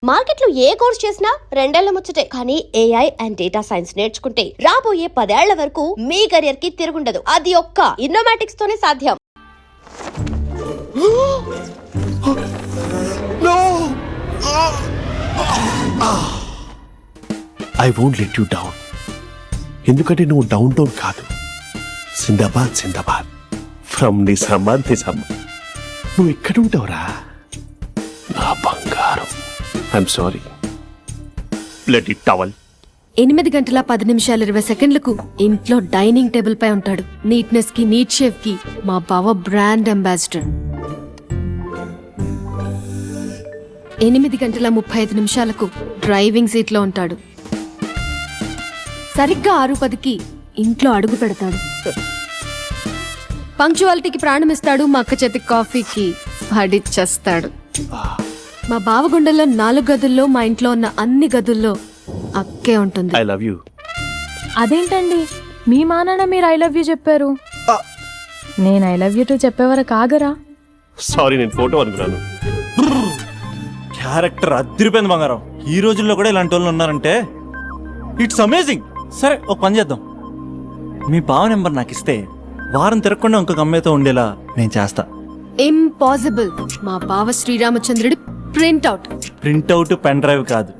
మార్కెట్లో ఏ కోర్స్ చేసినా రెండేళ్ల ముచ్చటే. కానీ ఏఐ అండ్ డేటా సైన్స్ నేర్చుకుంటే రాబోయే 10 ఏళ్ల వరకు మీ కెరియర్ కి తిరుగుండదు. అది ఒక్క ఇన్నోమాటిక్స్ తోనే సాధ్యం. I won't let you down. ఎందుకంటే నువ్వు డౌన్ డౌన్ కాదు, జిందాబాద్ జిందాబాద్ ఫ్రమ్ నిజామాబాద్ నిజామాబాద్. నువ్వు ఎక్కడ ఉంటావురా నా బంగారం? I'm sorry. Let it towel. 8 గంటల 10 నిమిషాలు 20 సెకండ్లకు ఇంట్లో డైనింగ్ టేబుల్ పై ఉంటాడు. నీట్నెస్ కి నీట్ షేఫ్ కి మా బావ బ్రాండ్ అంబాసిడర్. 8 గంటల 35 నిమిషాలకు డ్రైవింగ్ సీట్ లో ఉంటాడు. సరిగ్గా 6:10కి ఇంట్లో అడుగు పెడతాడు. పంక్చువాలిటీకి ప్రాణమిస్తాడు. మా అక్క చేతి కాఫీకి పడిచ్చేస్తాడు. మా బావ గుండెల్లో 4 గదుల్లో మా ఇంట్లో ఉన్న అన్ని గదుల్లో అక్కే ఉంటుంది. I love you. అదేంటండి మీ మానాన్న మీరు ఐ లవ్ యూ చెప్పారు, నేను ఐ లవ్ యూ టు చెప్పేవరకు ఆగరా? సారీ, నేను ఫోటో అనుకున్నాను. క్యారెక్టర్ అదిరిపోయింది బంగారం. ఈ రోజుల్లో కూడా ఇలాంటి వాళ్ళు ఉన్నారంటే ఇట్స్ అమేజింగ్. సరే ఒక పని చేద్దాం, మీ బావ నెంబర్ నాకు ఇస్తే వారం తిరగకుండా ఇంకొక అమ్మాయితో ఉండేలా నేను చేస్తా. ఇంపాసిబుల్. మా బావ శ్రీరామచంద్రుడి ప్రింట్అవుట్. ప్రింట్అవుట్ పెన్ డ్రైవ్ కాదు,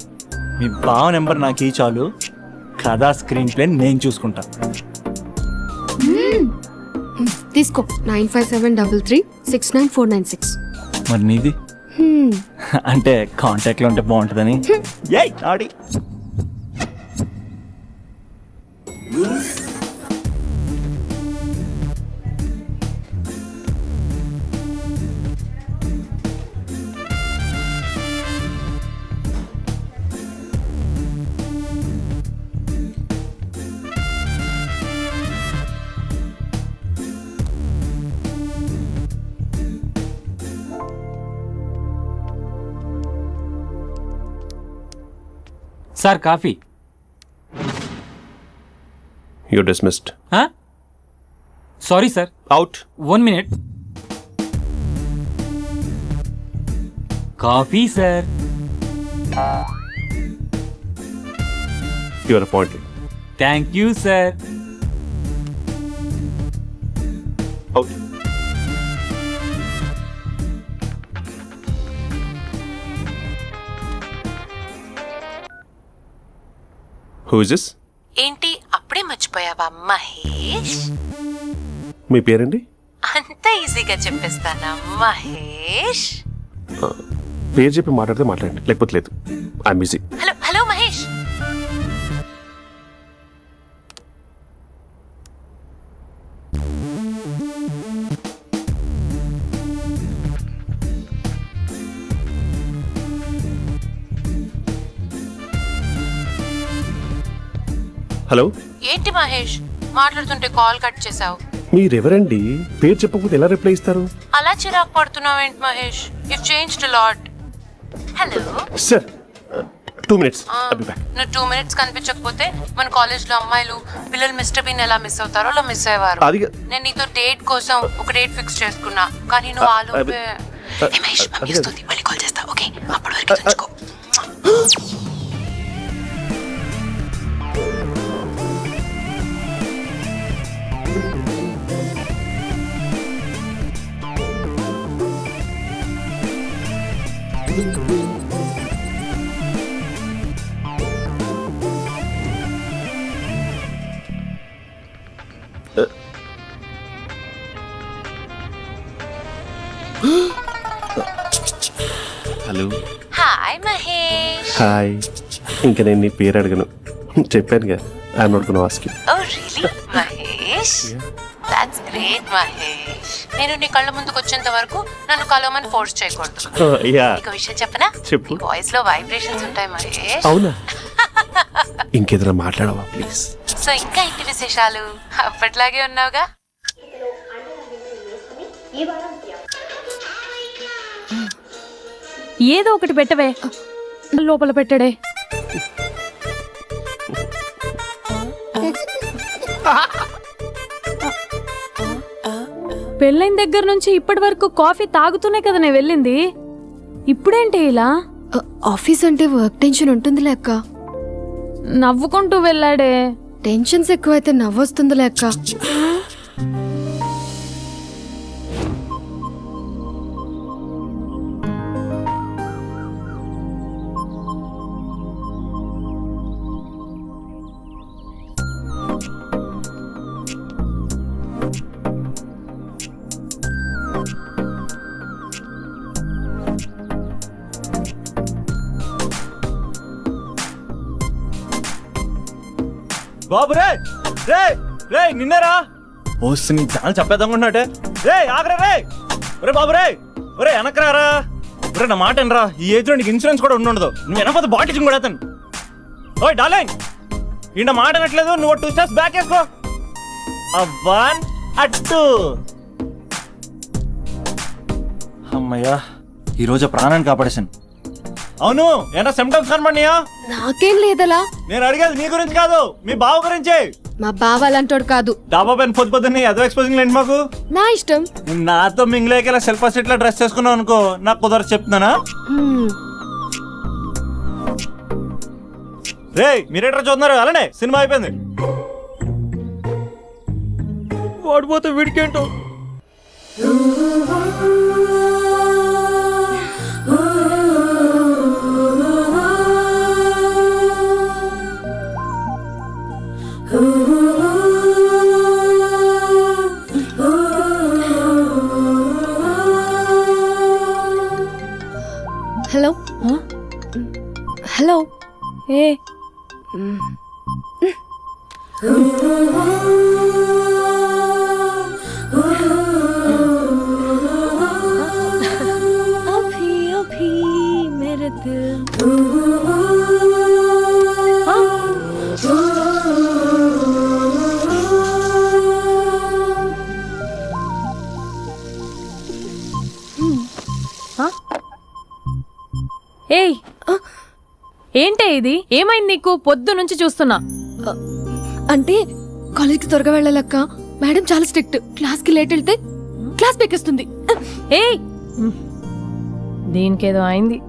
మీ బావ నెంబర్ నాకు ఈ చాలు. కథా స్క్రీన్ ప్లే నేను చూసుకుంటా. తీసుకో. 9573369496. మరి నీది? అంటే కాంటాక్ట్ లో ఉంటే బాగుంటుందని. ఏయ్ ఆడి sir coffee. You dismissed. Sorry sir. Out. 1 minute. Coffee sir. You are appointed. Thank you sir. Out. Who is this? ఏంటి అప్పుడే మర్చిపోయావా మహేష్? మీ పేరండి? అంత ఈజీగా చెప్పేస్తానా మహేష్? పేరు చెప్పి మాట్లాడితే మాట్లాడండి, లేకపోతే లేదు. I'm busy. Hello hello Mahesh. Hello. ఏంటి మహేష్ మాట్లాడుతుంటే కాల్ కట్ చేసావు? మీరెవరండి? పేరు చెప్పకపోతే ఎలా రిప్లై ఇస్తారు? అలా చిరాకు పడుతున్నావు ఏంటి Mahesh? You changed a lot. Hello sir, 2 minutes. I'll be back. నువ్వు 2 minutes కనిపించకపోతే మన కాలేజ్ లో అమ్మాయిలు పిల్లలు మిస్టర్ బీన్ ఎలా మిస్ అవుతారో అలా మిస్ అయ్యేవారు. నేను నీతో డేట్ కోసం ఒక డేట్ ఫిక్స్ చేసుకున్నా, కానీ నువ్వు ఆలోపే. మహేష్ మమ్మీ వస్తుంది, మళ్ళీ కాల్ చేస్తా. ఓకే, అప్పటి వరకు తెచ్చుకో. హలో. హాయ్ మహేష్. హాయ్. ఇంకా నేను నీ పేరు అడగను, చెప్పానుగా. I'm not gonna ask you. Oh really Mahesh? That's great Mahesh. నేను నీ కళ్ళ ముందుకు వచ్చేంత వరకు నన్ను కలవమని ఫోర్స్ చేయకూడదు. యా. నీకు విషయం చెప్పనా? చెప్పు. వాయిస్ లో వైబ్రేషన్స్ ఉంటాయి మహేష్. అవునా? ఇంకేదైనా మాట్లాడవా ప్లీజ్? సో ఇంకా ఇంటి విశేషాలు? అప్పట్లాగే ఉన్నావుగా. ఏదో ఒకటి పెట్టవే. లోపల పెట్టడే. పెళ్ళైన దగ్గర నుంచి ఇప్పటి వరకు కాఫీ తాగుతూనే కదా నేను వెళ్ళింది. ఇప్పుడేంటి ఇలా? ఆఫీస్ అంటే వర్క్ టెన్షన్ ఉంటుందిలే అక్క. నవ్వుకుంటూ వెళ్ళాడే. టెన్షన్స్ ఎక్కువైతే నవ్వొస్తుందిలే అక్క. బాబు రే రే రే నిన్నేరా వస్తు నీ ఛానల్ చెప్పేద్దామన్నట్టే. రే ఆగరా రే. ఒరే బాబు రే. ఒరే వెనకరారా. ఒరే నా మాట వినరా. ఈ ఏజ్ లో నీకు ఇన్సూరెన్స్ కూడా ఉండదు. నువ్వు వెనకపోతే బాటిల్ కూడా అతను. ఓయ్ డార్లింగ్ ఈయన మాట అనట్లేదు. నువ్వు 2 స్టెప్స్ బ్యాక్ వేసుకో. 1 2. అమ్మయ్యా ఈరోజు ప్రాణాన్ని కాపాడేశాను. అవును ఏనా సిమ్టమ్స్ కనబడినాయా? నాకేం లేదలా. నేను అడిగేది నీ గురించి కాదు, మీ బావ గురించి. మా బావ అలాంటోడు కాదు. డాబా పైన పొద్దు పొద్దున్నే అదో ఎక్స్పోజింగ్ లేండి మాకు. నా ఇష్టం. నాతో మింగిలేక శిల్పా సెట్ లా డ్రెస్ చేసుకున్నావు అనుకో, నాకు కుదరదు చెప్తున్నానా. రే మీరేట్రా చూస్తున్నారు? అలానే సినిమా అయిపోయింది. వాడిపోతే వీడికేంటో. Hello hello. ఏ అభి అభి మేరే దిల్. ఏయ్ ఏంటే ఇది? ఏమైంది నీకు? పొద్దు నుంచి చూస్తున్నా. అంటే కాలేజ్కి త్వరగా వెళ్ళాలక్క. మేడం చాలా స్ట్రిక్ట్. క్లాస్కి లేట్ వెళ్తే క్లాస్ పెక్కేస్తుంది. ఏయ్ దీనికేదో అయింది.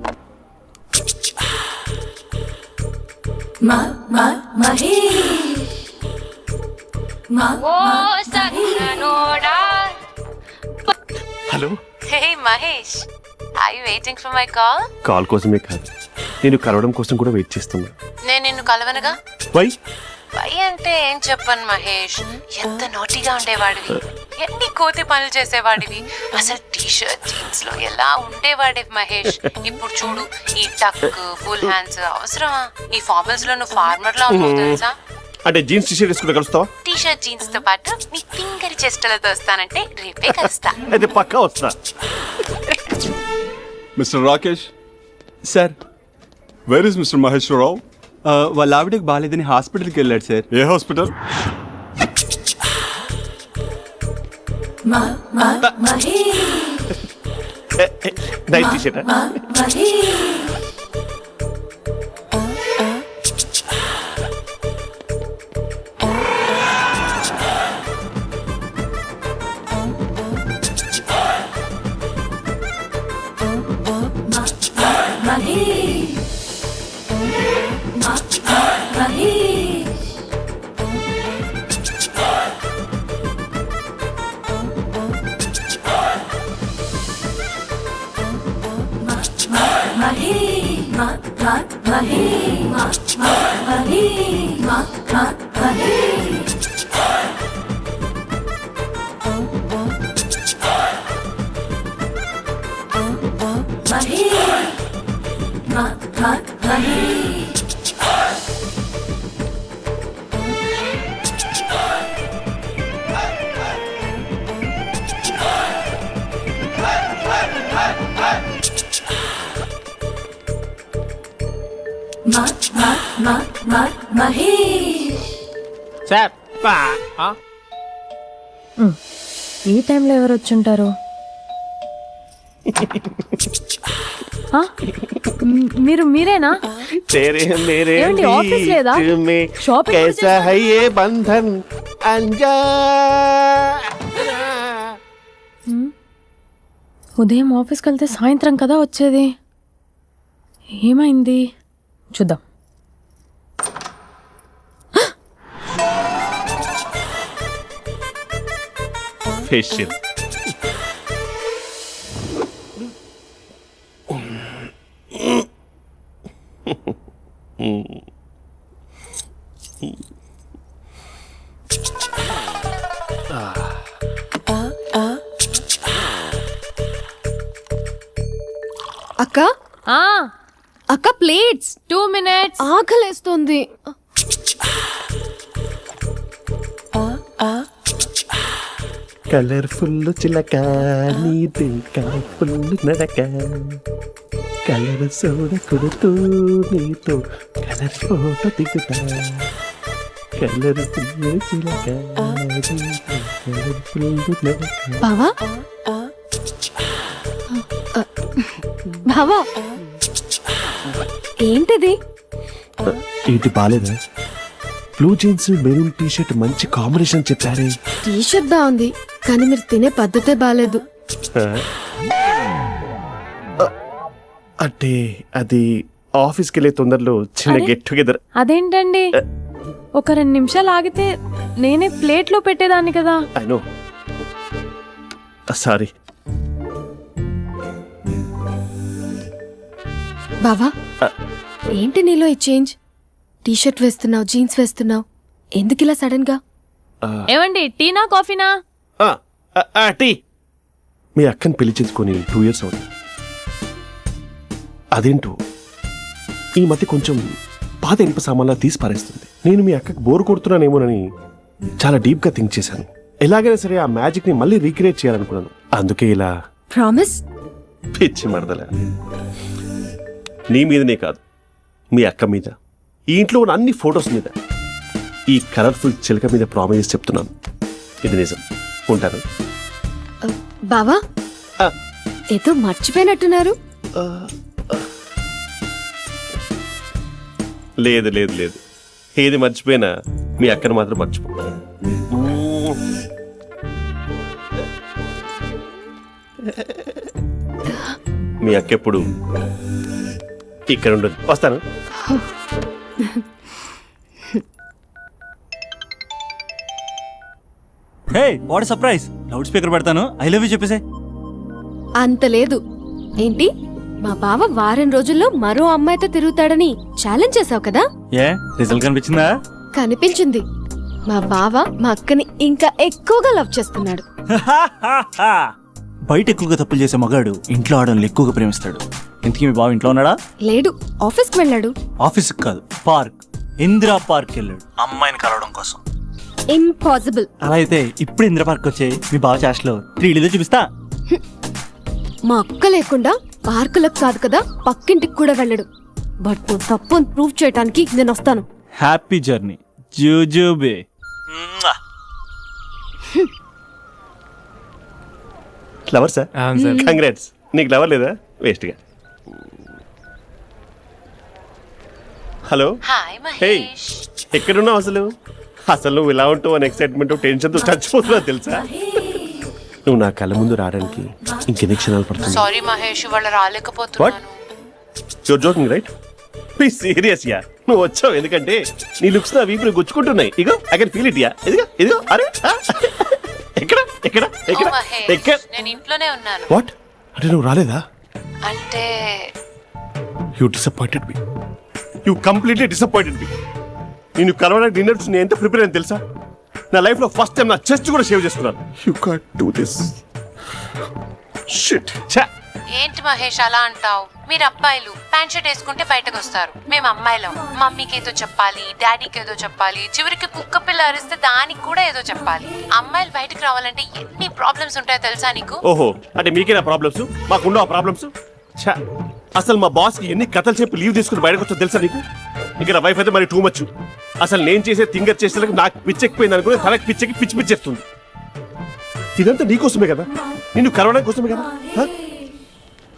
Hello. Hey Mahesh, are you waiting for my call? Call కోసమే కాదు, నేను కలవడం కోసం కూడా వెయిట్ చేస్తున్నా. నేను నిన్ను కలవనుగా. వై? వై అంటే ఏం చెప్పను మహేష్. ఎంత నోటిగా ఉండేవాడివి, ఎన్ని కోతి పనులు చేసేవాడివి, అసలు టీ షర్ట్ జీన్స్ లో ఎలా ఉండేవాడివి మహేష్. ఇప్పుడు చూడు, ఈ టక్ ఫుల్ హ్యాండ్స్ అవసరమా? ఈ ఫార్మల్స్ లో నువ్వు ఫార్మర్ లా ఉన్నావు తెలుసా. అంటే జీన్స్ టీషర్ట్ వేసుకుంటే కలుస్తావా? టీ షర్ట్ జీన్స్ తో పాటు నీ తింగరి చెస్టలతో వస్తానంటే రేపే కలుస్తా. అయితే పక్కా వస్తా. Mister Rakesh, sir where is mister Maheswararao? వాళ్ళ ఆవిడకి బాగాలేదని హాస్పిటల్కి వెళ్ళాడు సార్. ఏ హాస్పిటల్? Night T-shirt. సార్ ఈ టైంలో ఎవరు వచ్చుంటారు? మీరేనా? तेरे मेरे ఏమండి, ఆఫీస్ లేదా? बीच में షాపింగ్ కూడా कैसा है ये बंधन अंजा. ఉదయం ఆఫీస్కి వెళ్తే సాయంత్రం కదా వచ్చేది. ఏమైంది చూద్దాం. ఫేషియల్. అక్క ఆ అక్క ప్లేట్స్ 2 minutes. ఆకలేస్తుంది. కలర్ఫుల్ చిలక నీది కలర్ఫుల్ నడక కలర్ సోడ కొడుతూ నీతో కలర్ ఫోటో దిగుతా కలర్ఫుల్ చిలక కలర్ఫుల్ నడక. బావా బావా ఏంటిది? ఇది బాలేదా? Blue jeans maroon T shirt మంచి కాంబినేషన్ చెప్పారే. టీ షర్ట్ బాగుంది కానీ మీరు తినే పద్ధతే బాలేదు. అంటే అది ఆఫీస్కి వెళ్ళే తొందరలో చిన్న అరే? Get together. అదేంటండి ఒక 2 నిమిషాలు ఆగితే నేనే ప్లేట్లో పెట్టేదాన్ని కదా. I know, sorry. బావా ఏంటి నీలో ఈ చేంజ్? టీ షర్ట్ వేస్తున్నావు, జీన్స్ వేస్తున్నావు, ఎందుకు ఇలా సడన్ గా? ఏమండి టీనా కాఫీనా? టీ. మీ అక్కని పెళ్లి చేసుకొని 2 years అవుతుంది. అదేంటో ఈ మధ్య కొంచెం పాత ఇనుప సామాన్లా తీసి పారేస్తుంది. నేను మీ అక్కకి బోరు కొడుతున్నానేమోనని చాలా డీప్ గా థింక్ చేశాను. ఎలాగైనా సరే ఆ మ్యాజిక్ ని మళ్ళీ రీక్రియేట్ చేయాలనుకున్నాను. అందుకే ఇలా. ప్రామిస్? పిచ్చి మరదల, నీ మీదనే కాదు, మీ అక్క మీద, ఈ ఇంట్లో ఉన్న అన్ని ఫొటోస్ మీద, ఈ కలర్ఫుల్ చిలక మీద ప్రామిస్ చెప్తున్నాను. ఇది నిజం. ఉంటాను. బావా ఆ. ఏదో మర్చిపోయినట్టున్నారు. లేదు లేదు లేదు, ఏది మర్చిపోయినా మీ అక్కను మాత్రం మర్చిపో. మీ అక్క ఎప్పుడు ఇక్కడ ఉండదు. వస్తాను. Hey what surprise. Loud speaker పెడతాను, ఐ లవ్ యూ చెప్పేసే. అంత లేదు. ఏంటి మా బావ వారం రోజుల్లో మరో అమ్మాయితో తిరుగుతాడని ఛాలెంజ్ చేసావు కదా? ఏ రిజల్ట్ కనిపించిందా? కనిపించింది. మా బావ మా అక్కని ఇంకా ఎక్కువగా లవ్ చేస్తున్నాడు. బయట ఎక్కువగా తప్పులు చేసే మగాడు ఇంట్లో ఆడవాళ్ళు ఎక్కువగా ప్రేమిస్తాడు. ఇంతకీ మీ బావ ఇంట్లో ఉన్నాడా? లేడు, ఆఫీస్కి వెళ్ళాడు. ఆఫీస్కి కాదు, పార్క్, ఇందిరా పార్క్ వెళ్ళాడు అమ్మాయిని కలవడం కోసం. ఇంపాసిబుల్. అలా అయితే ఇప్పుడు ఇందిరా పార్క్ వచ్చే మీ బావ చాష్లో 3Dలో చూపిస్తా. మా అక్క లేకుండా పార్కులకు కాదు కదా పక్కింటికి కూడా వెళ్ళడు. బట్ నువ్వు తప్పు అని ప్రూవ్ చేయడానికి నేను వస్తాను. హ్యాపీ జర్నీ జూజూబే. Flower sir, congrats. నీకు ఫ్లవర్ లేదా? వేస్ట్గా. హలో. Hi hey, Mahesh. ఎక్కడున్నావు అసలు? అసలు నువ్వు ఇలా ఉంటావు అని ఎక్సైట్మెంట్ టెన్షన్తో చచ్చిపోతున్నావు తెలుసా? నువ్వు నా కళ్ళ ముందు రావడానికి ఇంకెన్ని క్షణాలు పడుతుంది? సారీ మహేష్, ఇవాళ రాలేకపోతున్నాను. You're joking right? Please serious yeah. నువ్వు వచ్చావు ఎందుకంటే నీ లుక్స్ నా వీపుని గుచ్చుకుంటున్నాయి. ఇగో I can feel it yeah. ఇదిగో ఇదిగో. అరే ఎక్కడ ఎక్కడ ఓ ఎక్కడ మహేష్, ఎక్కడ? నేను ఇంట్లోనే ఉన్నాను. వాట్ అంటే నువ్వు రాలేదా? అంటే you disappointed me. You completely disappointed me. నేను కలవడానికి డిన్నర్స్ నేను ఎంత ప్రిపేర్ అని తెలుసా? నా లైఫ్ లో ఫస్ట్ టైం నా చెస్ట్ కూడా సేవ్ చేసుకున్నాను. You can't do this. Shit. ఛా. ఏంటి మహేష్ అలా అంటావు? మీరు అబ్బాయిలు ప్యాంట్ షర్ట్ వేసుకుంటే బయటకు వస్తారు. మేము అమ్మాయిలం మమ్మీకి ఏదో చెప్పాలి, డాడీకి ఏదో చెప్పాలి, చివరికి కుక్క పిల్ల అరిస్తే దానికి కూడా ఏదో చెప్పాలి. అమ్మాయిలు బయటకు రావాలంటే ఎన్ని ప్రాబ్లమ్స్ ఉంటాయో తెలుసా నీకు? ఓహో, అంటే మీకేనా ప్రాబ్లమ్స్? మాకుండా ప్రాబ్లమ్స్? ఛా. అసలు మా బాస్ కి ఎన్ని కథలు చెప్పి లీవ్ తీసుకుని బయటకు వచ్చా తెలుసా నీకు? ఇక నా వైఫ్ అయితే మరి టూ మచ్. అసలు నేను చేసే థింగర్ చేసేందుకు నాకు పిచ్చెక్కిపోయింది అనుకుని తనకి పిచ్చెక్కి పిచ్చి పిచ్చేస్తుంది. ఇదంతా నీకోసమే కదా, నిన్ను కలవడం కోసమే కదా.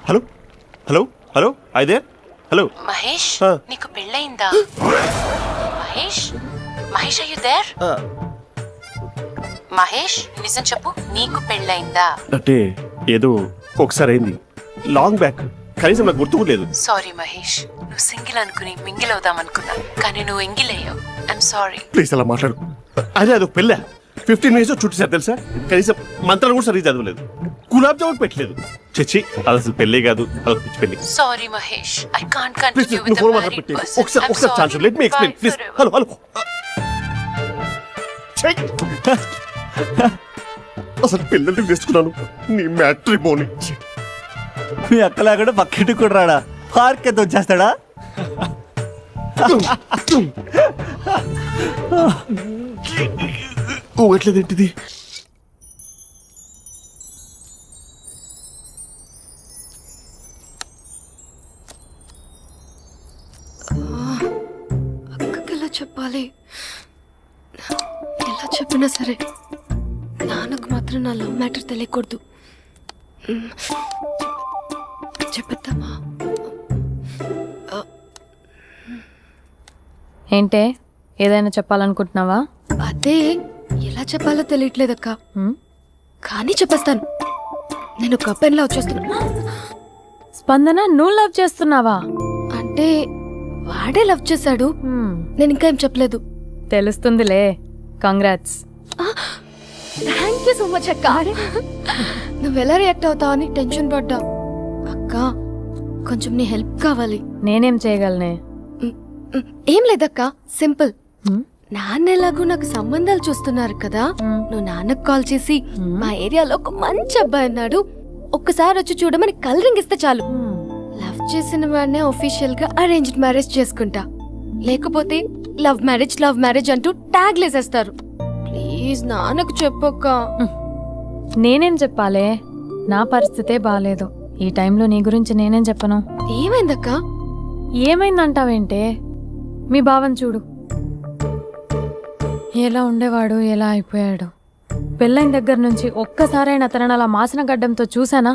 హలో హలో హలో అయితే హలో మహేష్, ఆ. నీకు పెళ్ళయిందా? Mahesh, Mahesh are you there? Mahesh నిజం చెప్పు, నీకు పెళ్ళయిందా? అంటే ఏదో ఒకసారి అయింది, లాంగ్ బ్యాక్. కనీసం నాకు గుర్తు కూడా లేదు. సారీ మహేష్, నువ్వు సింగిల్ అనుకుని మింగిల్ అవుదాం అనుకున్నా, కానీ నువ్వు ఎంగిల్ అయ్యావు. I'm sorry. ప్లీజ్ అలా మాట్లాడు. అదే అదొక పెళ్ళ 15 మినిట్స్ చుట్టేసారు తెలుసా. కనీసం మంత్రాలు కూడా సరిగ్గా చదవలేదు, గులాబ్ జామున్ పెట్టలేదు. చచ్చి అది అసలు పెళ్ళే కాదు, అదొక పిచ్చి పెళ్ళి. Sorry Mahesh, I can't please continue నువ్వు విత్ ఫోన్ ద మాత్రం మ్యారీడ్ పెట్టి పర్సన్. ఒకసారి chance let me explain please. Hello hello అసలు పిల్లల్ని తెచ్చుకున్నాను నీ మ్యాట్రిమోని. మీ అక్కలా కూడా పక్కింటికి కూడా రాడా, పార్క్ ఎంత వచ్చేస్తాడా? ఊగట్లేదేంటిది? అక్కకి ఎలా చెప్పాలి? ఎలా చెప్పినా సరే నాన్నకు మాత్రం నా లవ్ మ్యాటర్ తెలియకూడదు. చెప్పేద్దామా? ఏంటే ఏదైనా చెప్పాలనుకుంటున్నావా? అదే ఎలా చెప్పాలో తెలియట్లేదక్క, కానీ చెప్పేస్తాను. నేను ఒక అబ్బాయిలా వచ్చేస్తున్నా. స్పందన, నువ్వు లవ్ చేస్తున్నావా? అంటే వాడే లవ్ చేశాడు, నేను ఇంకా ఏం చెప్పలేదు. తెలుస్తుందిలే. Congrats. Thank you so much అక్క. నువ్వు ఎలా రియాక్ట్ అవుతావు అని టెన్షన్ పడ్డా. అక్క కొంచెం నీ హెల్ప్ కావాలి. నేనేం చేయగలనే? ఏం లేదక్క, సింపుల్. నాన్న ఎలాగో నాకు సంబంధాలు చూస్తున్నారు కదా, నువ్వు నాన్నకు కాల్ చేసి మా ఏరియాలో ఒక మంచి అబ్బాయి అన్నాడు, ఒక్కసారి వచ్చి చూడమని కలరింగ్ ఇస్తే చాలు. లవ్ చేసిన వాడినే ఒఫీషియల్ గా అరేంజ్డ్ మ్యారేజ్ చేసుకుంటా. లేకపోతే లవ్ మ్యారేజ్ అంటూ ట్యాగ్ లేసేస్తారు. ప్లీజ్ నాన్నకు చెప్పక్క. నేనేం చెప్పాలే? నా పరిస్థితే బాలేదు. ఈ టైంలో నీ గురించి నేనేం చెప్పను? ఏమైందక్క? ఏమైందంటావేంటే? మీ భావం చూడు, ఎలా ఉండేవాడు, ఎలా అయిపోయాడు. పెళ్ళైన దగ్గర నుంచి ఒక్కసారైనా తనని అలా మాసిన గడ్డంతో చూసానా?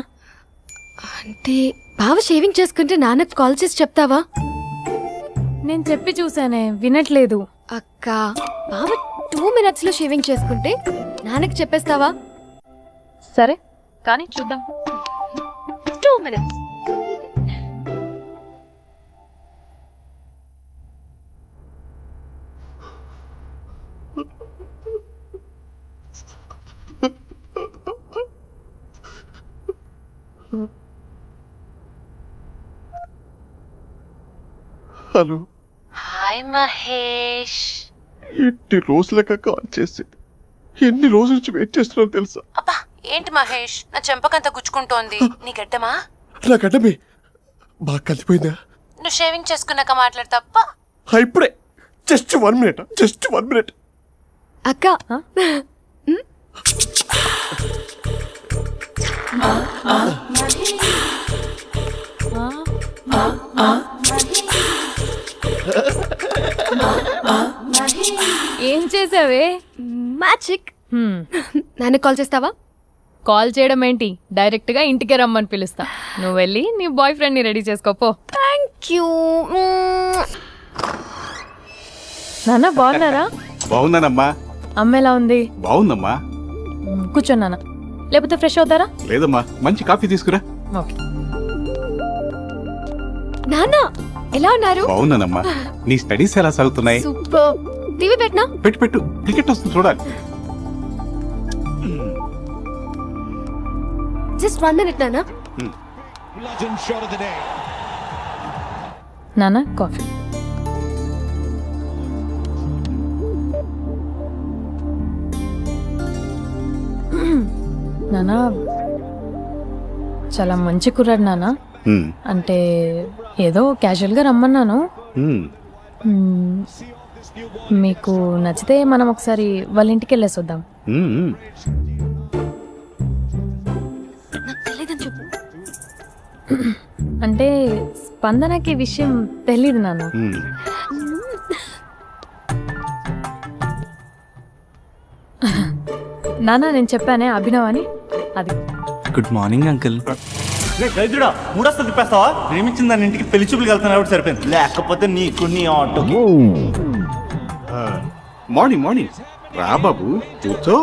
అంటే బావ షేవింగ్ చేసుకుంటే నాన్నకు కాల్ చేసి చెప్తావా? నేను చెప్పి చూసానే, వినట్లేదు. అక్క బావ 2 minutes లో షేవింగ్ చేసుకుంటే నాన్నకి చెప్పేస్తావా? సరే కానీ చూద్దాం. 2 minutes. Hello hi Mahesh. ఎన్ని రోజులుగా కాల్ చేసి ఎన్ని రోజుల నుంచి వెయిట్ చేస్తున్నాను తెలుసా? అబ్బా ఏంటి మహేష్, నా చెంపకంత గుచ్చుకుంటోంది. నీ గడ్డమా? నా గడ్డమే బాగా కలిపోయిందా? నువ్వు షేవింగ్ చేసుకున్నాక మాట్లాడు తప్ప. ఇప్పుడే జస్ట్ 1 minute. అక్క ఏం చేసావే? మ్యాజిక్. నాన్నకు కాల్ చేస్తావా? కాల్ చేయడం ఏంటి, డైరెక్ట్ గా ఇంటికే రమ్మని పిలుస్తా. నువ్వు వెళ్ళి నీ బాయ్ ఫ్రెండ్ ని రెడీ చేసుకోపో. Thank you. నాన్న బాగున్నారా? బాగున్నానమ్మా. అమ్మ ఎలా ఉంది? బాగుందమ్మా. కూర్చోను నాన్న, లేకపోతే ఫ్రెష్ అవుతారా? లేదమ్మా, మంచి కాఫీ తీసుకురా. ఓకే. నాన్న ఎలా ఉన్నారు? బాగున్నానమ్మా. నీ స్టడీస్ ఎలా సాగుతున్నాయి? సూపర్. టీవీ పెట్టనా? పెట్టు, క్రికెట్ వస్తుంది చూడాలి. జస్ట్ 1 minute నాన్న. నాన్న కాఫీ. నాన్న చాలా మంచి కుర్రాడు నాన్న. అంటే ఏదో క్యాజువల్ గా రమ్మన్నాను. మీకు నచ్చితే మనం ఒకసారి వాళ్ళ ఇంటికి వెళ్ళేసి వద్దాం. నాకు తెలియదని చెప్పు. అంటే స్పందనకి విషయం తెలీదు నాన్న. నాన్న నేను చెప్పానే అభినవ్ అని, అది. Good morning uncle. రైతుడా మూడొస్తా తిప్పేస్తావా? ప్రేమించిన దాని ఇంటికి పెళ్లి చూపులు వెళ్తాను కాబట్టి సరిపోయింది, లేకపోతే నీకు నీ ఆటో. మార్నింగ్ రా బాబు, కూర్చో.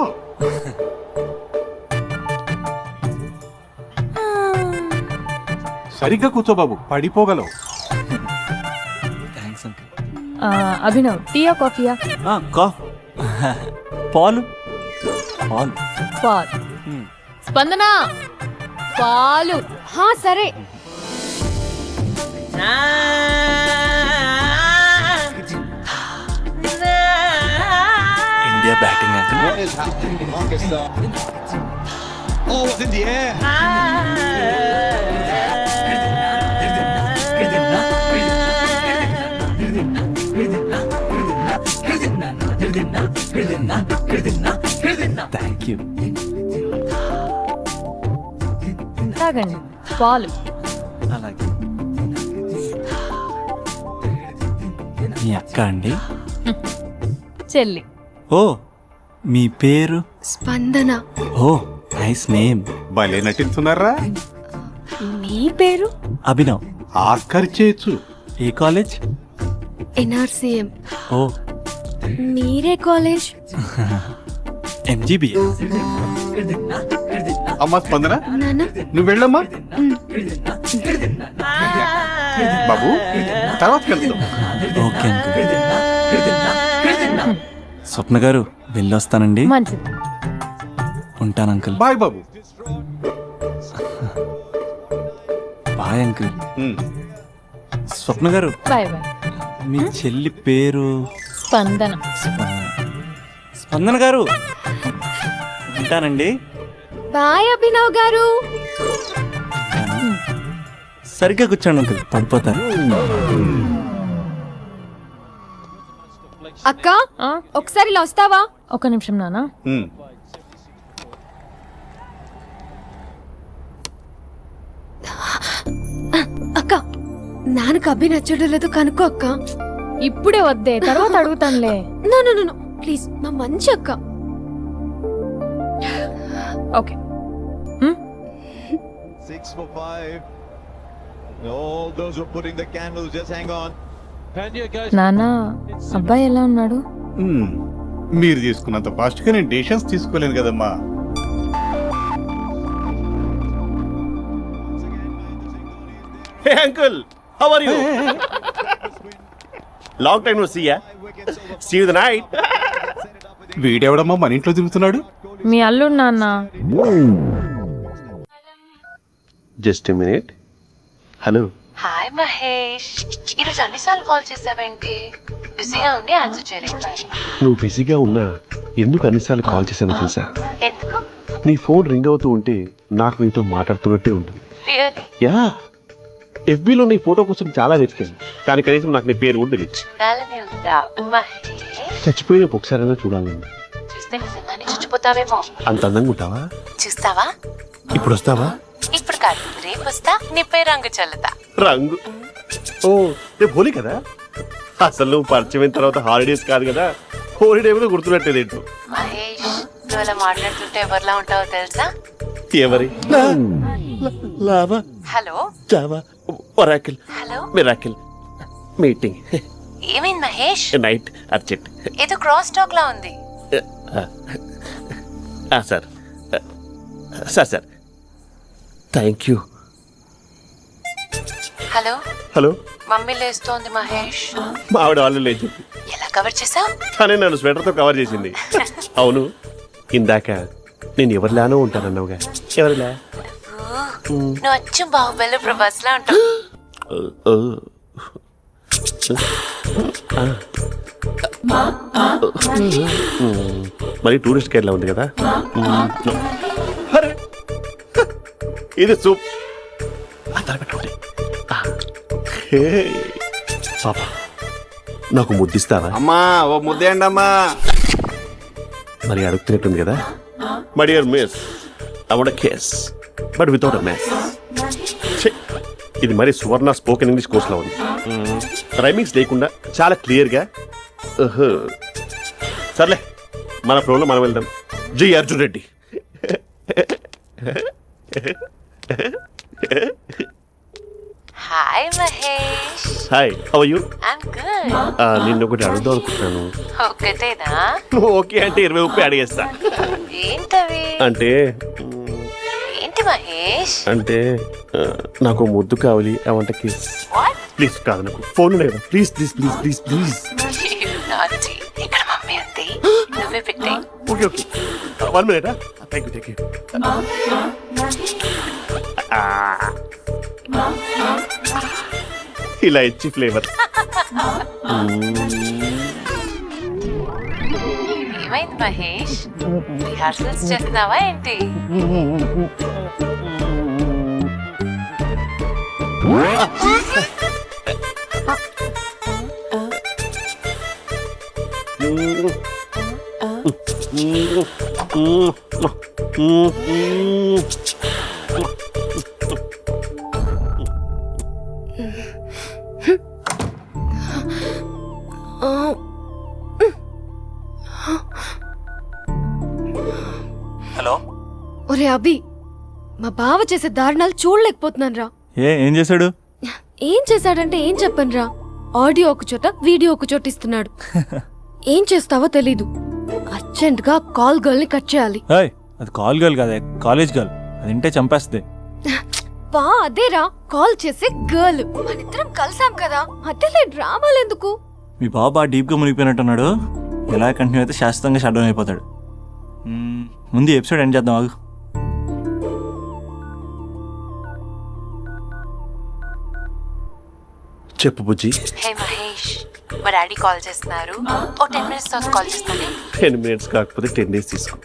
సరిగ్గా కూర్చో బాబు, పడిపోగలవు. Thanks uncle. అభినవ్ టీయా కాఫీయా? పాలు పాలు. పాల్. స్పందన పాలు. హా సరే. India batting uncle. Thank you. తాగండి పాలు. అలాగే. మీ అక్క అండి? చెల్లి. ఓ, మీ పేరు? స్పందన. ఓ, నైస్ నేమ్. భలే నటిస్తున్నారా. మీ పేరు? అభినవ్. ఆస్కర్ చేయొచ్చు. ఏ కాలేజ్? ఎన్ఆర్సీఎం. ఓ, మీరే కాలేజ్? ఎంజీబీఏ. అమ్మా స్పందన, నాన్న. నువ్వు వెళ్ళమ్మా. బాబు తర్వాత కలుద్దాం. Okay uncle. స్వప్న గారు వెళ్ళొస్తానండి. మంచిది. ఉంటాను అంకుల్. బాయ్ బాబు. Bye uncle. ఉమ్. స్వప్న గారు, బాయ్ బాయ్. మీ చెల్లి పేరు? స్పందన. స్పందన గారు, ఉంటానండి. బాయ్ అభినవ్ గారు. సరిగ్గా కూర్చోండి అంకుల్, పడిపోతారు. అక్క ఒకసారి ఇలా వస్తావా? ఒక నిమిషం నాన్న. ఉమ్. అక్క నాన్నకు అభి నచ్చడం లేదు కనుక్కో అక్క. ఇప్పుడే వద్దే, తర్వాత అడుగుతానులే. నో నో నో ప్లీజ్, మా మంచి అక్క. Okay. 6 for 5. All those who are putting the candles, just hang on. నాన్న అబ్బాయి ఎలా ఉన్నాడు? ఉమ్. మీరు తీసుకున్నంత ఫాస్ట్ గా నేను డెసిషన్స్ తీసుకోలేను కదమ్మా. Hey uncle, how are you? Long time no see yeah. See you the night. వీడెవడమ్మా మన ఇంట్లో తిరుగుతున్నాడు? మీ అల్లుడు నాన్న. Just a minute. Hello. Hi Mahesh, ఈరోజు అన్నిసార్లు కాల్ చేసావేంటి? బిజీగా ఉండి ఆన్సర్ చేయలేదు. నువ్వు బిజీగా ఉన్నా ఎందుకు అన్నిసార్లు కాల్ చేశాను తెలుసా? ఎందుకు? నీ ఫోన్ రింగ్ అవుతూ ఉంటే నాకు నీతో మాట్లాడుతున్నట్టే ఉంటుంది. రియల్లీ? యా, ఎఫ్బీలో నీ ఫోటో కోసం చాలా వెతికాను, కానీ కనీసం నాకు నీ పేరు కూడా తెలియదు. చూడాలని ఉందా మహేష్? చచ్చిపోయిన ఒకసారైనా చూడాలని. చూస్తే నిజంగానే చచ్చిపోతావేమో. అంత అందంగా ఉంటావా? చూస్తావా? ఇప్పుడు వస్తావా? ఇప్పుడు కాదు, రేపు వస్తా, నీపై రంగు చల్లుతా. రంగు? ఓ, రేపు హోలీ కదా. అసలు నువ్వు పరిచయం తర్వాత హాలిడేస్ కాదు కదా, హోలిడే కూడా గుర్తున్నట్టేది ఏంటో. మహేష్, నువ్వు అలా మాట్లాడుతుంటే ఎవరిలా ఉంటావో తెలుసా? ఎవరి? Lava, hello Java, Oracle, hello, miracle, meeting, ఏమైంది మహేష్? Night, urgent. ఏదో క్రాస్ టాక్ లా ఉంది. Sir sir sir thank you. Hello hello, mummy లేస్తోంది మహేష్. మా ఆవిడ వాళ్ళు లేదు, ఎలా కవర్ చేసావు? కానీ నన్ను స్వెటర్తో కవర్ చేసింది. అవును, ఇందాక నేను ఎవరిలానో ఉంటానన్నావుగా, ఎవరిలా? నువ్వు అచ్చం బాహుబలి ప్రభాస్ లా ఉంటావు. మరి టూరిస్ట్ గైడ్లా ఉంది కదా. అరే, ఇది సూప్. పెట్టుకోండి. పాప, నాకు ముద్దిస్తావా? అమ్మా ఓ ముద్దేయండి అమ్మా. మరి అడుగుతున్నట్టుంది కదా. My dear miss, I want kiss but without a mess. ఇది మరి సువర్ణ స్పోకెన్ ఇంగ్లీష్ కోర్సులో ఉంది. రైమింగ్స్ లేకుండా చాలా క్లియర్గా. సర్లే, మన ప్రోలో మనం వెళ్దాం. G Arjun Reddy. Hi Mahesh. Hi, how are you? I'm good. నిన్ను ఒకటి అడుగుదాం అనుకుంటున్నాను. ఒకటేనా? నువ్వు ఓకే అంటే 20 రూపాయలు అడిగేస్తా. ఏంటవి? అంటే ఏంటి మహేష్? అంటే నాకు ముద్దు కావాలి అవంటకి What? ప్లీజ్ కాదు నాకు ఫోన్ లేదా please please please please please You naughty. ఇక్కడ మమ్మీ ఉంది, నువ్వే పెట్టే. Okay okay 1 minute thank you ఇలా ఇచ్చి ఫ్లేవర్ ఏమైంది మహేష్? రిహార్సల్స్ చేస్తున్నావా ఏంటి? హలో. ఒరే అభి, మా బావ చేసే దారుణాలు చూడలేకపోతున్నాను రా. ఏం చేశాడు? ఏం చేశాడంటే ఏం చెప్పను రా. ఆడియో ఒక చోట, వీడియో ఒక చోట ఇస్తున్నాడు. ఏం చేస్తావో తెలీదు. అర్జెంట్ గా కాల్ గర్ల్ ని కట్ చేయాలి. ఏయ్, అది కాల్ గర్ల్ కాదే, కాలేజ్ గర్ల్. అది వింటే చంపేస్తుంది. బా అదేరా, కాల్ చేసే గర్ల్. మనిద్దరం కలిసాం కదా, అదేలే డ్రామాలు ఎందుకు? మీ బాబు బాగా డీప్గా మునిగిపోయినట్టున్నాడు. ఎలా కంటిన్యూ అయితే శాశ్వతంగా షట్ డౌన్ అయిపోతాడు. ముందు ఎపిసోడ్ ఎండ్ చేద్దాం ఆగు. చెప్పు బుజ్జి. హే మహేష్, మా డాడీ కాల్ చేస్తున్నారు. ఓ 10 minutes తర్వాత కాల్ చేస్తాను. 10 minutes కాకపోతే 10 days తీసుకో.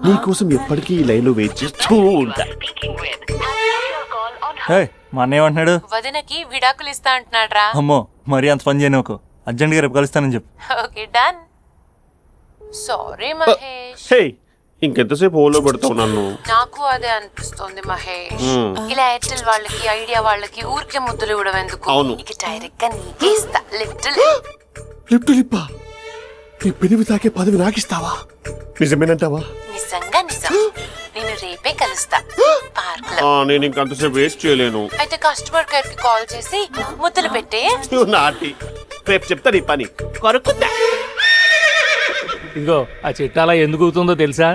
నీకోసం ఎప్పటికీ ఈ లైన్లో వెయిట్ చేస్తూ ఉంటా. మా అన్న ఏమంటున్నాడు? వదినకి విడాకులు ఇస్తా అంటున్నాడు రా. అమ్మో, మరీ అంత పని చేయను. ఒక అర్జెంట్గా రేపు కలుస్తానని చెప్పు. Okay done. సారీ మహేష్. హే, ఇంకెంతసేపు హోల్లో పెడతావు నన్ను? నాకు అదే అనిపిస్తుంది మహేష్. ఇలా ఎయిర్టెల్ వాళ్ళకి, ఐడియా వాళ్ళకి ఊరికే ముద్దులు ఇవ్వడం ఎందుకు? అవును. ఇక డైరెక్ట్ గా నీకే ఇస్తా. లిటిల్ లిప్ టు లిప్పా? నీ పెనివి తాకే పదవి నాకిస్తావా? నిజమేనంటావా? నిజంగా నిజం. నేను రేపే కలుస్తా పార్క్ లో. నేను ఇంకంతసేపు వేస్ట్ చేయలేను. అయితే కస్టమర్ కేర్ కి కాల్ చేసి ముద్దులు పెట్టే. నాటి రేపు చెప్తా నీ పని. కొరుకుతా. ఇదిగో ఆ చిట్టాలా ఎందుకు అవుతుందో తెలుసా?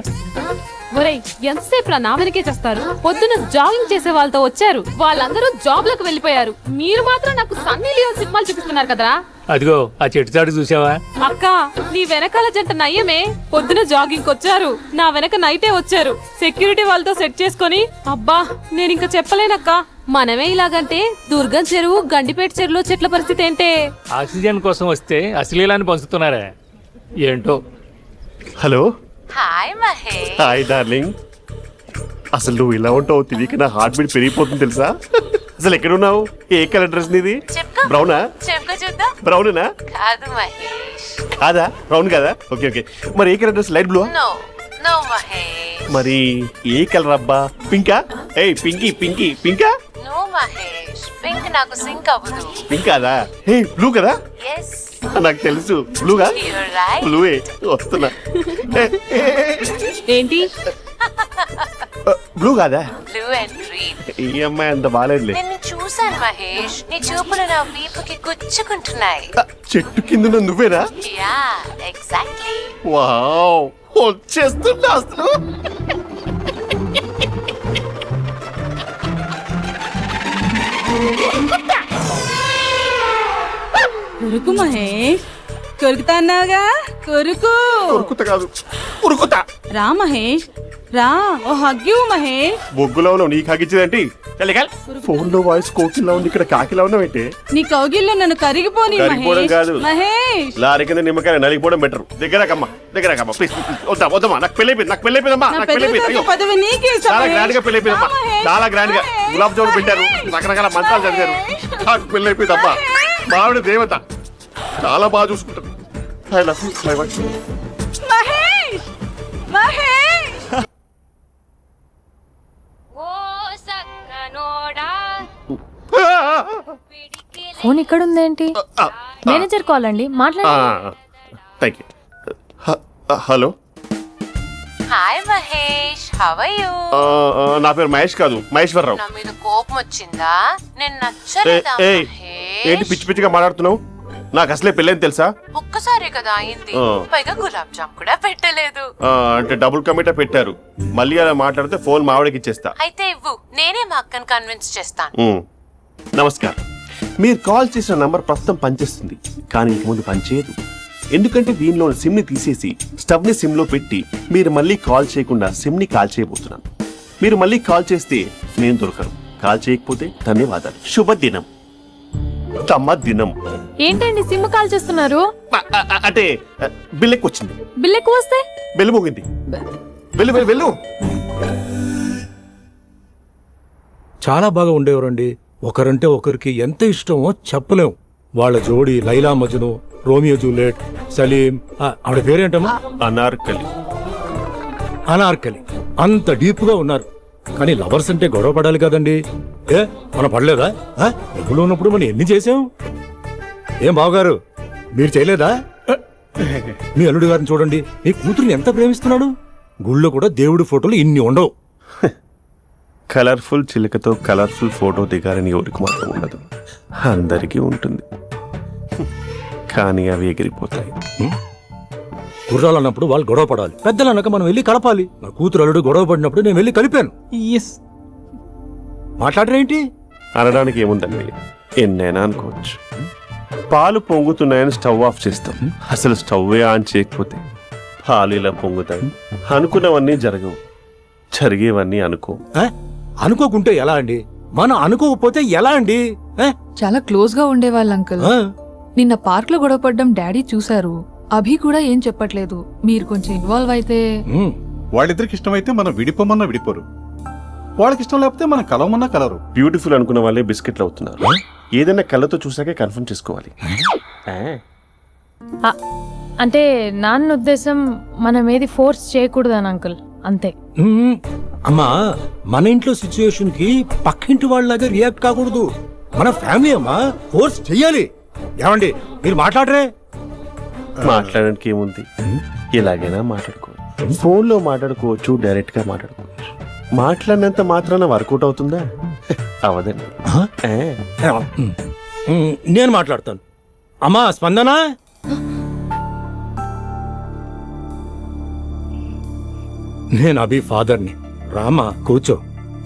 ఒరేయ్, ఎంతసేపు నా వెనకే చేస్తారు? పొద్దున జాగింగ్ చేసే వాళ్ళతో వచ్చారు, వాళ్ళందరూ జాబ్ లకు వెళ్ళిపోయారు. మీరు మాత్రం నాకు సన్నీ లియోన్ సినిమాలు చూపిస్తున్నారు కదరా. అదిగో ఆ చెట్టు చాటు చూసావా? అక్క, నీ వెనకాల జంట నయ్యమే. పొద్దున జాగింగ్ వచ్చారు, నా వెనక నైటే వచ్చారు. సెక్యూరిటీ వాళ్ళతో సెట్ చేసుకొని, అబ్బా నేను ఇంకా చెప్పలేనక్క. మనమే ఇలాగంటే దుర్గం చెరువు, గండిపేట చెరువులో చెట్ల పరిస్థితి ఏంటే? ఆక్సిజన్ కోసం వస్తే అశ్లీలాన్ని పంచుతున్నారా ఏంటో. Hello. Hi Mahesh. Hi darling. అసలు నువ్వు ఇలా ఉంటావు తిరిగి నా హార్ట్ బీట్ పెరిగిపోతుంది తెలుసా? అసలు ఎక్కడున్నావు? ఏ కలర్ డ్రెస్ నీది? చెప్పుకో. బ్రౌనా? చెప్పుకో చూద్దాం. బ్రౌనేనా? కాదు మహేష్. కాదా? బ్రౌన్ కదా? Okay okay. మరి ఏ colour dress? Light blue? No no Mahesh. మరి ఏ కలర్ అబ్బా? పింకా? ఏయ్ పింకీ పింకీ పింకా? నో మహేష్, పింక్ నాకు సింక్ అవ్వదు. పింక్ కాదా? ఏ బ్లూ కదా? ఎస్, నాకు తెలుసు బ్లూగా. You're right. బ్లూవే వస్తున్నా. ఏంటి? బ్లూ కాదా? Blue and green. ఈ అమ్మాయి అంత బాగాలేదులే. నిన్ను చూశాను మహేష్, నీ చూపులు నా వీపుకి గుచ్చుకుంటున్నాయి. చెట్టు కింద నువ్వేనా? Yeah exactly. వావ్, వచ్చేస్తున్నా అసలు. కొరుకు మహేష్, కొరుకుతా అన్నావుగా, కొరుకు. ఉరుకుతా కాదు, ఉరుకుతా. రా మహేష్, రా. ఓ హగ్గు మహేష్. బొగ్గులో ఉన్నావు, నీకు హగిచ్చేదేంటి? ఫోన్ లో వాయిస్ కోకిలా ఉంది, ఇక్కడ కాకిలా ఉన్నావేంటి? నీ కౌగిల్లో నన్ను కరిగిపోని కరిగిపోవడం కాదు, మహేష్. లారీ కింద నిమ్మకాయ నలిగిపోవడం బెటర్. దగ్గరకమ్మా దగ్గరకమ్మా ప్లీజ్. వద్దా వద్దమ్మా, నాకు పెళ్ళైపోయింది, నాకు పెళ్ళైపోయిందమ్మా, నాకు పెళ్ళైపోయింది. పదవి నీకే చాలా గ్రాండ్ గా పెళ్ళైపోయిందమ్మా, చాలా గ్రాండ్ గా. గులాబ్ జామున్ పెట్టారు, రకరకాల మంచాలు చదివారు. నాకు పెళ్ళైపోయిందమ్మా. మావిడ దేవత, చాలా బాగా చూసుకుంటారు. I love you, my wife. Mahesh, Mahesh. Phone ఇక్కడ ఉందేంటి? మేనేజర్ కాల్ అండి, మాట్లాడండి. Thank you. Hello. Hi Mahesh, how are you? నా పేరు మహేష్ కాదు, మహేశ్వరరావు. నా మీద కోపం వచ్చిందా? నేను నచ్చలేదా ఏంటి మహేష్? పిచ్చి పిచ్చిగా మాట్లాడుతున్నావు? నాకు అసలే పెళ్ళని తెలుసా? ఒక్కసారే కదా అయింది, ఆ. పైగా గులాబ్ జామ్ కూడా పెట్టలేదు. అంటే డబుల్ కమిటా పెట్టారు. మళ్ళీ అలా మాట్లాడితే ఫోన్ మావిడకి ఇచ్చేస్తా. అయితే ఇవ్వు, నేనే మా అక్కని కన్విన్స్ చేస్తాను. నమస్కారం. మీరు కాల్ చేసిన నంబర్ ప్రస్తుతం పనిచేస్తుంది, కానీ ఇంక ముందు పనిచేయదు. ఎందుకంటే దీనిలో సిమ్ ని తీసేసి స్టవ్ ని సిమ్ లో పెట్టి మీరు మళ్ళీ కాల్ చేయకుండా సిమ్ ని కాల్ చేయబోతున్నాను. మీరు మళ్ళీ కాల్ చేస్తే నేను దొరకను, కాల్ చేయకపోతే ధన్యవాదాలు. శుభదినం. తమ దినం. ఏంటండి సిమ్ కాల్ చేస్తున్నారు? అంటే బిల్ ఎక్కువ వచ్చింది. బిల్ ఎక్కువ వస్తే బెల్లు మోగింది. వెళ్ళు వెళ్ళు వెళ్ళు. చాలా బాగా ఉండేవారండి. ఒకరంటే ఒకరికి ఎంత ఇష్టమో చెప్పలేం. వాళ్ళ జోడి లైలా మజ్ను, రోమియో జూలియట్, సలీం, ఆవిడ పేరేంటమ్మా? అనార్కలి. అనార్కలి. అంత డీప్ గా ఉన్నారు. కానీ లవర్స్ అంటే గొడవ పడాలి కదండి. మనం పడలేదా? ఎప్పుడు ఉన్నప్పుడు మనం ఎన్ని చేసాం? ఏం బావగారు, మీరు చేయలేదా? మీ అల్లుడి గారిని చూడండి, మీ కూతురుని ఎంత ప్రేమిస్తున్నాడు. గుళ్ళో కూడా దేవుడి ఫోటోలు ఇన్ని ఉండవు. కలర్ఫుల్ చిలుకతో కలర్ఫుల్ ఫోటో దిగాలని ఎవరికి మాత్రం ఉండదు, అందరికీ ఉంటుంది. కానీ అవి ఎగిరిపోతాయి. గుర్రాలు అన్నప్పుడు వాళ్ళు గొడవ పడాలి, పెద్దలు అన్నాక మనం వెళ్ళి కలపాలి. నా కూతురు అల్లుడు గొడవ పడినప్పుడు నేను వెళ్ళి కలిపాను. మాట్లాడరేంటి? అనడానికి ఏముందండి, ఎన్నైనా అనుకోవచ్చు. పాలు పొంగుతున్నాయని స్టవ్ ఆఫ్ చేస్తాం, అసలు స్టవ్ ఆన్ చేయకపోతే పాలు ఇలా పొంగుతాయి. అనుకున్నవన్నీ జరగవు, జరిగేవన్నీ అనుకో. అనుకోకుంటే ఎలా అండి? మనం అనుకోకపోతే ఎలా అండి? చాలా క్లోజ్ గా ఉండేవాళ్ళు అంకుల్. నిన్న పార్క్ లో గొడవపడ్డం డాడీ చూశారు. అభి కూడా ఏం చెప్పట్లేదు. మీరు కొంచెం ఇన్వాల్వ్ అయితే. వాళ్ళిద్దరికి ఇష్టమైతే మనం విడిపోమన్నా విడిపోరు, వాళ్ళకి ఇష్టం లేకపోతే మనం కలవమన్నా కలరు. బ్యూటిఫుల్ అనుకున్న వాళ్ళే బిస్కెట్లు అవుతున్నారు. ఏదైనా కళ్ళతో చూసాకే కన్ఫర్మ్ చేసుకోవాలి. అంటే నాన్న ఉద్దేశం మనం ఏది ఫోర్స్ చేయకూడదని అంకుల్, అంతే. అమ్మా, మన ఇంట్లో సిచ్యుయేషన్ కి పక్కింటి వాళ్ళలాగా రియాక్ట్ కాకూడదు. మన ఫ్యామిలీ అమ్మా, ఫోర్స్ చెయ్యాలి. ఏమండి మీరు మాట్లాడరే? మాట్లాడడానికి ఏముంది, ఎలాగైనా మాట్లాడుకోవచ్చు. ఫోన్ లో మాట్లాడుకోవచ్చు, డైరెక్ట్ గా మాట్లాడుకోవచ్చు. మాట్లాడినంత మాత్రాన వర్కౌట్ అవుతుందా? అవదండి. నేను మాట్లాడతాను. అమ్మా స్పందన, నేను అభి ఫాదర్ని. రామా కూర్చో.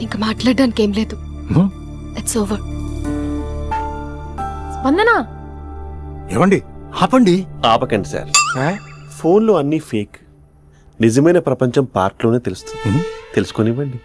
ఇంకా మాట్లాడడానికి ఏం లేదు. It's over. స్పందన, ఏమండి ఆపండి. ఆపకండి సార్. ఫోన్ లో అన్ని ఫేక్, నిజమైన ప్రపంచం పార్ట్ లోనే తెలుస్తుంది. తెలుసుకొనివ్వండి.